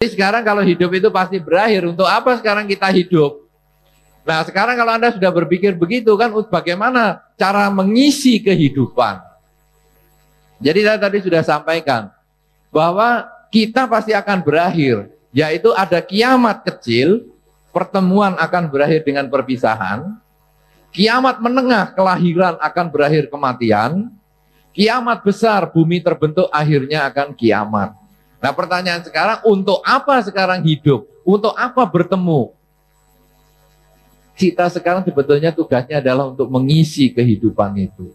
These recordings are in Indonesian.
sekarang kalau hidup itu pasti berakhir, untuk apa sekarang kita hidup? Nah sekarang kalau Anda sudah berpikir begitu kan, bagaimana cara mengisi kehidupan? Jadi saya tadi sudah sampaikan bahwa kita pasti akan berakhir, yaitu ada kiamat kecil, pertemuan akan berakhir dengan perpisahan, kiamat menengah, kelahiran akan berakhir kematian, kiamat besar, bumi terbentuk, akhirnya akan kiamat. Nah pertanyaan sekarang, untuk apa sekarang hidup? Untuk apa bertemu? Kita sekarang sebetulnya tugasnya adalah untuk mengisi kehidupan itu.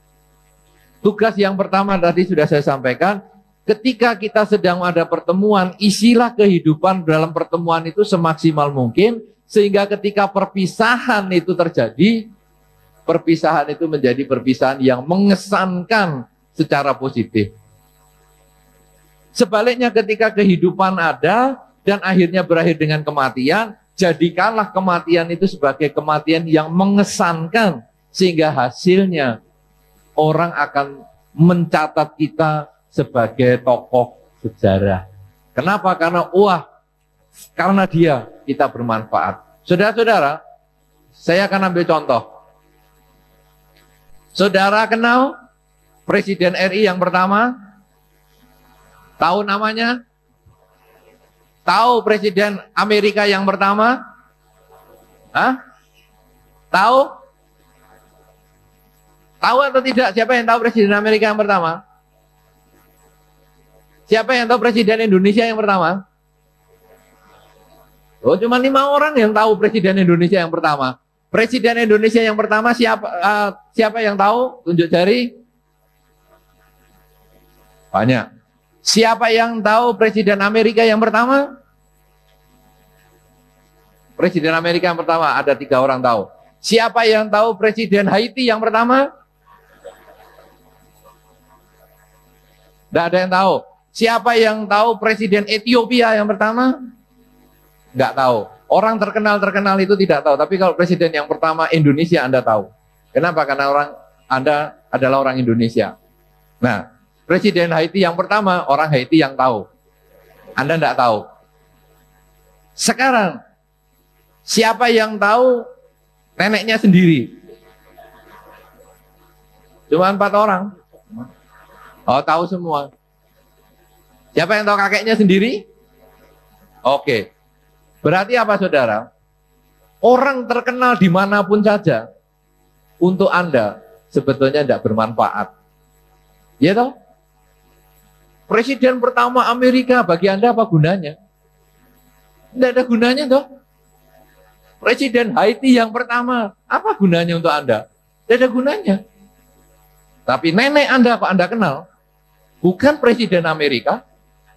Tugas yang pertama tadi sudah saya sampaikan, ketika kita sedang ada pertemuan, isilah kehidupan dalam pertemuan itu semaksimal mungkin, sehingga ketika perpisahan itu terjadi, perpisahan itu menjadi perpisahan yang mengesankan secara positif. Sebaliknya ketika kehidupan ada dan akhirnya berakhir dengan kematian, jadikanlah kematian itu sebagai kematian yang mengesankan, sehingga hasilnya orang akan mencatat kita sebagai tokoh sejarah. Kenapa? Karena dia kita bermanfaat. Saudara-saudara, saya akan ambil contoh. Saudara kenal Presiden RI yang pertama? Tahu namanya? Tahu Presiden Amerika yang pertama? Hah? Tahu? Tahu atau tidak? Siapa yang tahu Presiden Amerika yang pertama? Siapa yang tahu Presiden Indonesia yang pertama? Oh, cuma 5 orang yang tahu Presiden Indonesia yang pertama. Presiden Indonesia yang pertama siapa yang tahu? Tunjuk jari. Banyak. Siapa yang tahu Presiden Amerika yang pertama? Presiden Amerika yang pertama ada 3 orang tahu. Siapa yang tahu Presiden Haiti yang pertama? Tidak ada yang tahu. Siapa yang tahu Presiden Ethiopia yang pertama? Nggak tahu. Orang terkenal itu tidak tahu. Tapi kalau Presiden yang pertama Indonesia Anda tahu. Kenapa? Karena Anda adalah orang Indonesia. Nah, Presiden Haiti yang pertama orang Haiti yang tahu. Anda nggak tahu. Sekarang, siapa yang tahu neneknya sendiri? Cuma 4 orang. Oh, tahu semua. Siapa yang tahu kakeknya sendiri? Oke. Berarti apa saudara? Orang terkenal dimanapun saja, untuk Anda sebetulnya tidak bermanfaat. Ya toh? Presiden pertama Amerika bagi Anda apa gunanya? Tidak ada gunanya toh. Presiden Haiti yang pertama, apa gunanya untuk Anda? Tidak ada gunanya. Tapi nenek Anda kok Anda kenal? Bukan Presiden Amerika,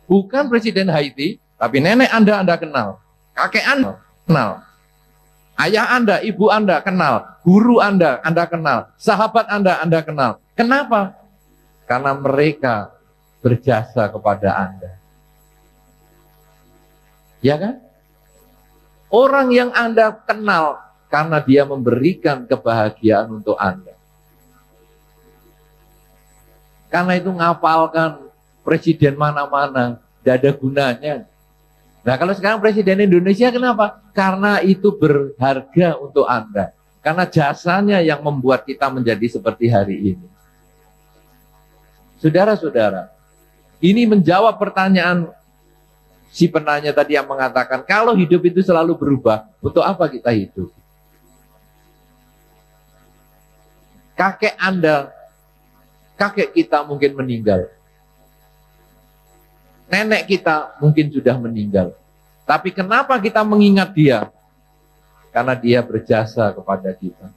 bukan Presiden Haiti, tapi nenek Anda kenal. Kakek Anda kenal. Ayah Anda, ibu Anda kenal. Guru Anda kenal. Sahabat Anda kenal. Kenapa? Karena mereka berjasa kepada Anda. Ya kan? Orang yang Anda kenal karena dia memberikan kebahagiaan untuk Anda. Karena itu ngapalkan presiden mana-mana, tidak ada gunanya. Nah kalau sekarang Presiden Indonesia kenapa? Karena itu berharga untuk Anda. Karena jasanya yang membuat kita menjadi seperti hari ini. Saudara-saudara, ini menjawab pertanyaan si penanya tadi yang mengatakan, kalau hidup itu selalu berubah, untuk apa kita hidup? Kakek Anda, kakek kita mungkin meninggal. Nenek kita mungkin sudah meninggal. Tapi kenapa kita mengingat dia? Karena dia berjasa kepada kita.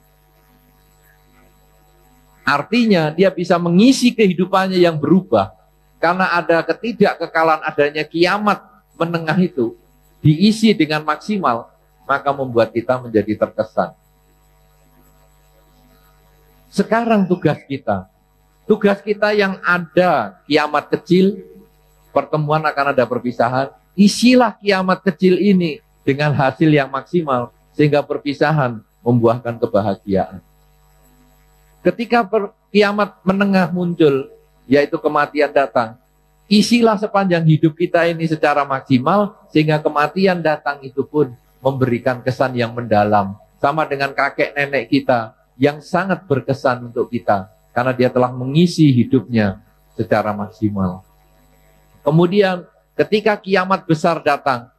Artinya dia bisa mengisi kehidupannya yang berubah. Karena ada ketidakkekalan adanya kiamat menengah itu diisi dengan maksimal, maka membuat kita menjadi terkesan. Sekarang tugas kita yang ada kiamat kecil, pertemuan akan ada perpisahan, isilah kiamat kecil ini dengan hasil yang maksimal, sehingga perpisahan membuahkan kebahagiaan. Ketika kiamat menengah muncul, yaitu kematian datang, isilah sepanjang hidup kita ini secara maksimal, sehingga kematian datang itu pun memberikan kesan yang mendalam. Sama dengan kakek nenek kita yang sangat berkesan untuk kita, karena dia telah mengisi hidupnya secara maksimal. Kemudian ketika kiamat besar datang,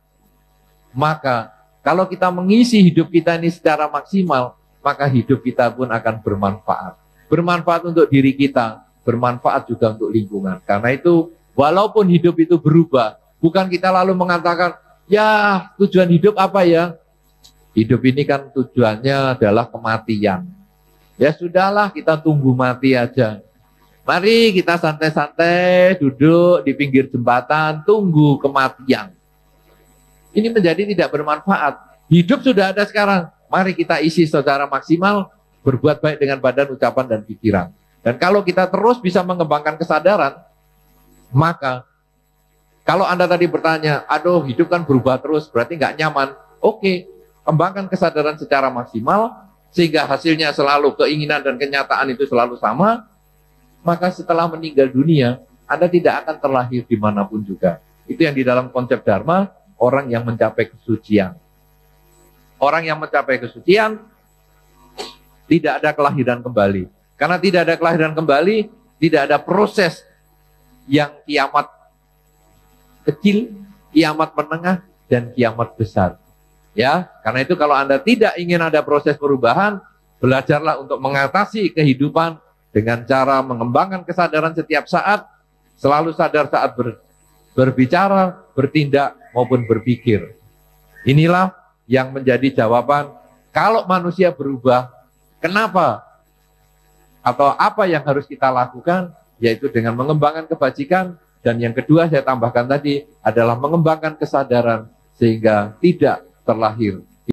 maka kalau kita mengisi hidup kita ini secara maksimal, maka hidup kita pun akan bermanfaat. Bermanfaat untuk diri kita, bermanfaat juga untuk lingkungan. Karena itu, walaupun hidup itu berubah, bukan kita lalu mengatakan, ya tujuan hidup apa ya? Hidup ini kan tujuannya adalah kematian. Ya sudahlah, kita tunggu mati aja. Mari kita santai-santai duduk di pinggir jembatan, tunggu kematian. Ini menjadi tidak bermanfaat. Hidup sudah ada sekarang. Mari kita isi secara maksimal, berbuat baik dengan badan, ucapan, dan pikiran. Dan kalau kita terus bisa mengembangkan kesadaran, maka kalau Anda tadi bertanya, aduh hidup kan berubah terus, berarti nggak nyaman. Oke, kembangkan kesadaran secara maksimal, sehingga hasilnya selalu keinginan dan kenyataan itu selalu sama, maka setelah meninggal dunia, Anda tidak akan terlahir dimanapun juga. Itu yang di dalam konsep Dharma, orang yang mencapai kesucian. Orang yang mencapai kesucian, tidak ada kelahiran kembali. Karena tidak ada kelahiran kembali, tidak ada proses yang kiamat kecil, kiamat menengah, dan kiamat besar. Ya, karena itu kalau Anda tidak ingin ada proses perubahan, belajarlah untuk mengatasi kehidupan dengan cara mengembangkan kesadaran setiap saat, selalu sadar saat berbicara, bertindak, maupun berpikir. Inilah yang menjadi jawaban, kalau manusia berubah, kenapa? Atau apa yang harus kita lakukan, yaitu dengan mengembangkan kebajikan, dan yang kedua saya tambahkan tadi, adalah mengembangkan kesadaran, sehingga tidak terlahir